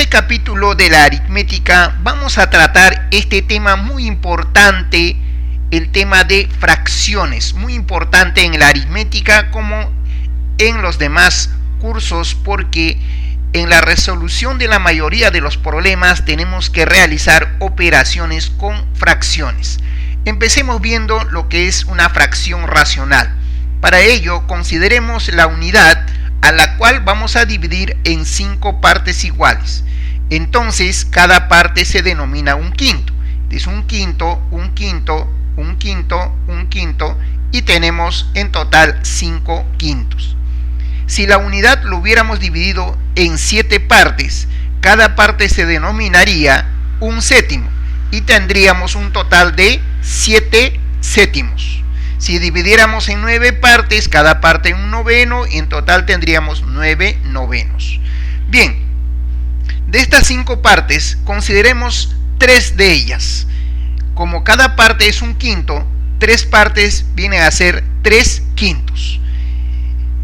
este capítulo de la aritmética vamos a tratar este tema muy importante, el tema de fracciones, muy importante en la aritmética como en los demás cursos, porque en la resolución de la mayoría de los problemas tenemos que realizar operaciones con fracciones. Empecemos viendo lo que es una fracción racional. Para ello consideremos la unidad a la cual vamos a dividir en 5 partes iguales. Entonces cada parte se denomina un quinto. Es un quinto, un quinto, un quinto, un quinto, y tenemos en total 5 quintos. Si la unidad lo hubiéramos dividido en 7 partes, cada parte se denominaría un séptimo y tendríamos un total de 7 séptimos. Si dividiéramos en 9 partes, cada parte un noveno, en total tendríamos 9 novenos. Bien, de estas 5 partes, consideremos 3 de ellas. Como cada parte es un quinto, 3 partes vienen a ser 3 quintos,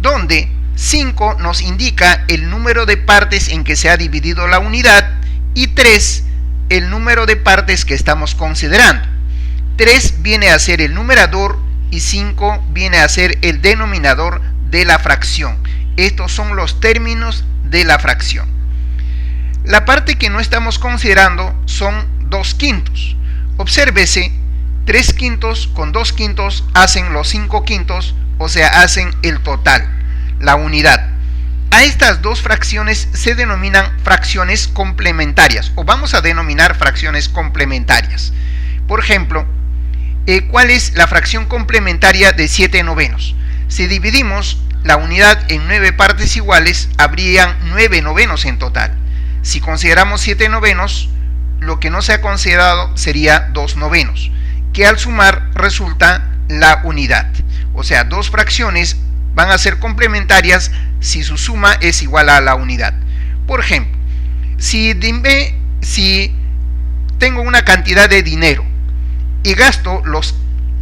donde 5 nos indica el número de partes en que se ha dividido la unidad y 3 el número de partes que estamos considerando. 3 viene a ser el numerador y 5 viene a ser el denominador de la fracción. Estos son los términos de la fracción. La parte que no estamos considerando son 2 quintos. Obsérvese, 3 quintos con 2 quintos hacen los 5 quintos, o sea, hacen el total, la unidad. A estas dos fracciones se denominan fracciones complementarias, o vamos a denominar fracciones complementarias. Por ejemplo, ¿cuál es la fracción complementaria de 7 novenos? Si dividimos la unidad en 9 partes iguales, habrían 9 novenos en total. Si consideramos 7 novenos, lo que no se ha considerado sería 2 novenos, que al sumar resulta la unidad. O sea, dos fracciones van a ser complementarias si su suma es igual a la unidad. Por ejemplo, si tengo una cantidad de dinero y gasto los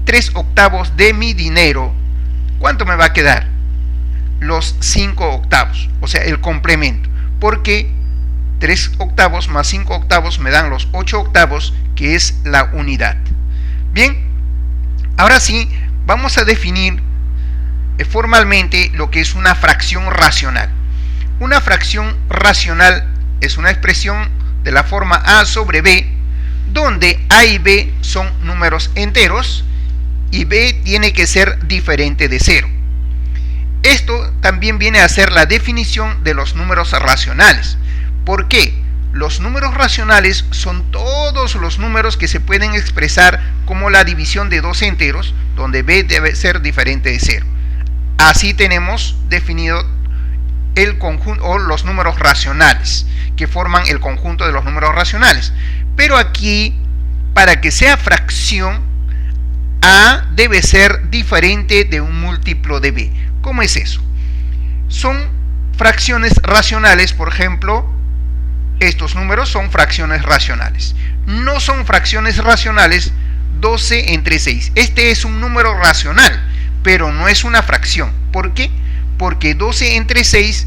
3 octavos de mi dinero, ¿cuánto me va a quedar? Los 5 octavos, o sea, el complemento, porque 3 octavos más 5 octavos me dan los 8 octavos, que es la unidad. Bien, ahora sí, vamos a definir formalmente lo que es una fracción racional. Una fracción racional es una expresión de la forma a sobre b, donde a y b son números enteros y b tiene que ser diferente de 0. Esto también viene a ser la definición de los números racionales. ¿Por qué? Los números racionales son todos los números que se pueden expresar como la división de dos enteros, donde b debe ser diferente de 0. Así tenemos definido el conjunto o los números racionales, que forman el conjunto de los números racionales. Pero aquí, para que sea fracción, a debe ser diferente de un múltiplo de b. ¿Cómo es eso? Son fracciones racionales, por ejemplo, estos números son fracciones racionales. No son fracciones racionales 12 entre 6. Este es un número racional, pero no es una fracción. ¿Por qué? Porque 12 entre 6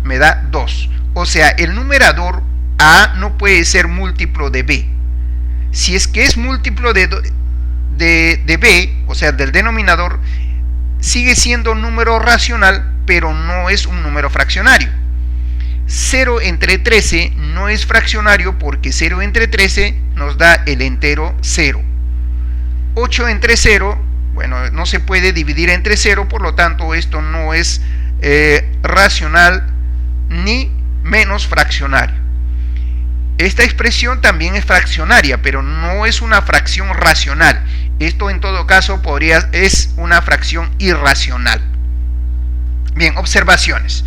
me da 2. O sea, el numerador a no puede ser múltiplo de b. Si es que es múltiplo de b, o sea, del denominador, sigue siendo un número racional, pero no es un número fraccionario. 0 entre 13 no es fraccionario porque 0 entre 13 nos da el entero 0. 8 entre 0, bueno, no se puede dividir entre 0, por lo tanto esto no es racional ni menos fraccionario. Esta expresión también es fraccionaria, pero no es una fracción racional. Esto en todo caso es una fracción irracional. Bien, observaciones.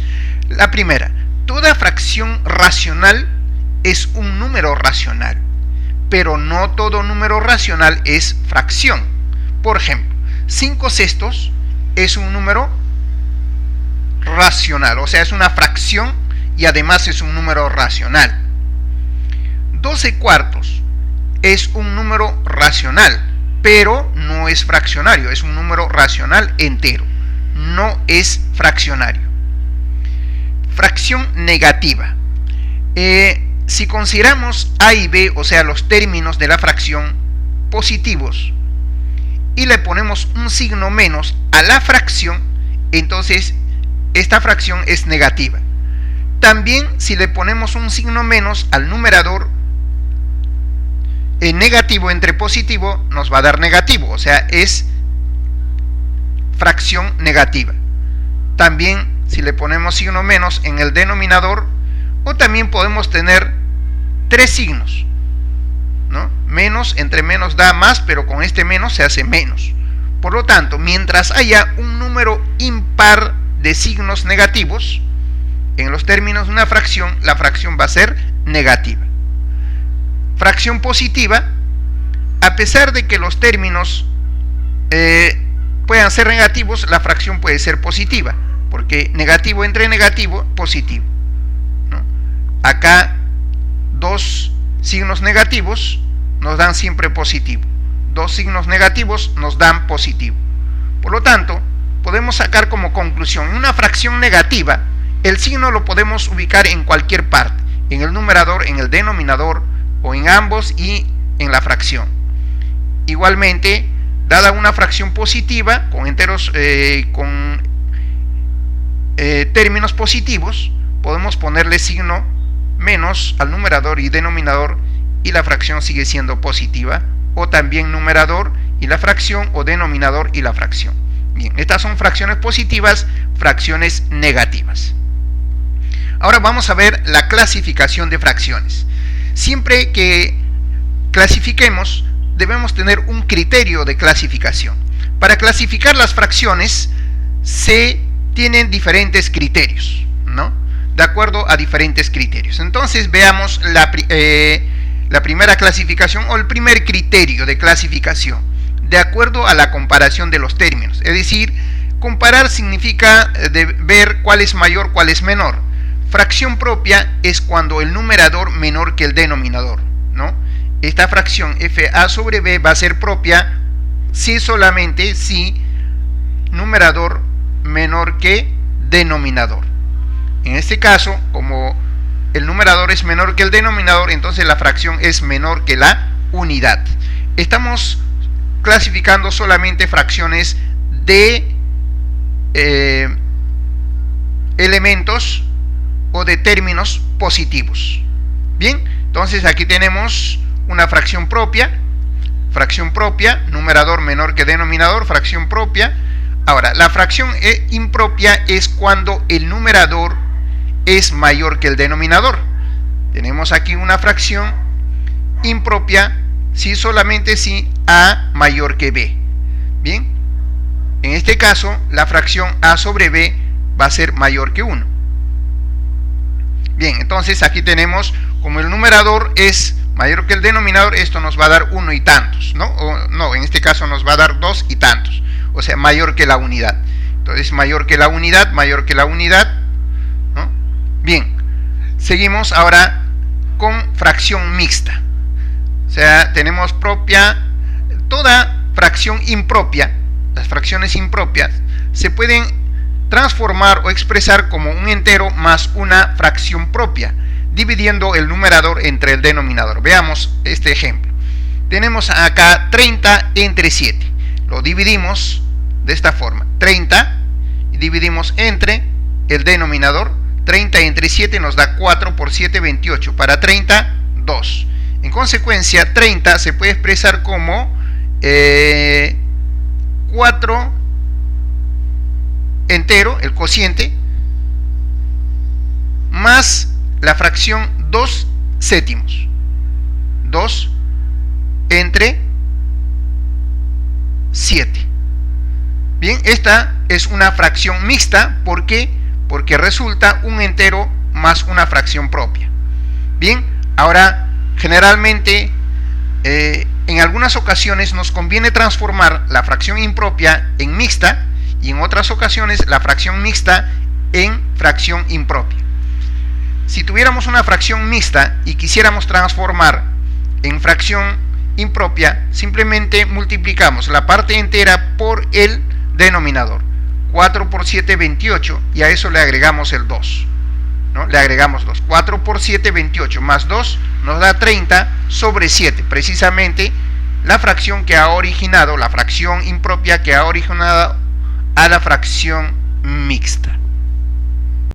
La primera, toda fracción racional es un número racional, pero no todo número racional es fracción. Por ejemplo, 5 sextos es un número racional, o sea, es una fracción y además es un número racional. 12 cuartos es un número racional, pero no es fraccionario, es un número racional entero, no es fraccionario. Fracción negativa. Si consideramos a y b, o sea, los términos de la fracción positivos, y le ponemos un signo menos a la fracción, entonces esta fracción es negativa. También si le ponemos un signo menos al numerador, negativo entre positivo nos va a dar negativo, o sea, es fracción negativa. También si le ponemos signo menos en el denominador, o también podemos tener tres signos, ¿no? Menos entre menos da más, pero con este menos se hace menos. Por lo tanto, mientras haya un número impar de signos negativos en los términos de una fracción, la fracción va a ser negativa. Fracción positiva, a pesar de que los términos puedan ser negativos, la fracción puede ser positiva, porque negativo entre negativo, positivo, ¿no? Acá dos signos negativos nos dan siempre positivo, dos signos negativos nos dan positivo. Por lo tanto, podemos sacar como conclusión, en una fracción negativa, el signo lo podemos ubicar en cualquier parte, en el numerador, en el denominador, o en ambos y en la fracción. Igualmente, dada una fracción positiva, con enteros, términos positivos, podemos ponerle signo menos al numerador y denominador y la fracción sigue siendo positiva, o también numerador y la fracción, o denominador y la fracción. Bien, estas son fracciones positivas, fracciones negativas. Ahora vamos a ver la clasificación de fracciones. Siempre que clasifiquemos, debemos tener un criterio de clasificación. Para clasificar las fracciones se tienen diferentes criterios, ¿no? De acuerdo a diferentes criterios. Entonces veamos la primera clasificación, o el primer criterio de clasificación, de acuerdo a la comparación de los términos. Es decir, comparar significa ver cuál es mayor, cuál es menor. Fracción propia es cuando el numerador menor que el denominador, ¿no? Esta fracción fa sobre b va a ser propia si solamente si numerador menor que denominador. En este caso, como el numerador es menor que el denominador, entonces la fracción es menor que la unidad. Estamos clasificando solamente fracciones de elementos o de términos positivos. Bien, entonces aquí tenemos una fracción propia, numerador menor que denominador, fracción propia. Ahora, la fracción impropia es cuando el numerador es mayor que el denominador. Tenemos aquí una fracción impropia si solamente si a mayor que b. Bien, en este caso la fracción a sobre b va a ser mayor que 1. Bien, entonces aquí tenemos, como el numerador es mayor que el denominador, esto nos va a dar 1 y tantos, ¿no? O no, en este caso nos va a dar 2 y tantos, o sea, mayor que la unidad. Entonces, mayor que la unidad, ¿no? Bien, seguimos ahora con fracción mixta. O sea, tenemos propia, toda fracción impropia, las fracciones impropias, se pueden transformar o expresar como un entero más una fracción propia, dividiendo el numerador entre el denominador. Veamos este ejemplo. Tenemos acá 30 entre 7. Lo dividimos de esta forma. 30 y dividimos entre el denominador. 30 entre 7 nos da 4 por 7, 28. Para 30, 2. En consecuencia, 30 se puede expresar como 4 entero, el cociente, más la fracción 2 séptimos. 2 entre 7. Bien, esta es una fracción mixta. ¿Por qué? Porque resulta un entero más una fracción propia. Bien, ahora generalmente en algunas ocasiones nos conviene transformar la fracción impropia en mixta, y en otras ocasiones la fracción mixta en fracción impropia. Si tuviéramos una fracción mixta y quisiéramos transformar en fracción impropia, simplemente multiplicamos la parte entera por el denominador. 4 por 7, 28, y a eso le agregamos el 2. ¿no? Le agregamos 2. 4 por 7, 28, más 2 nos da 30 sobre 7. Precisamente la fracción que ha originado, la fracción impropia que ha originado a la fracción mixta.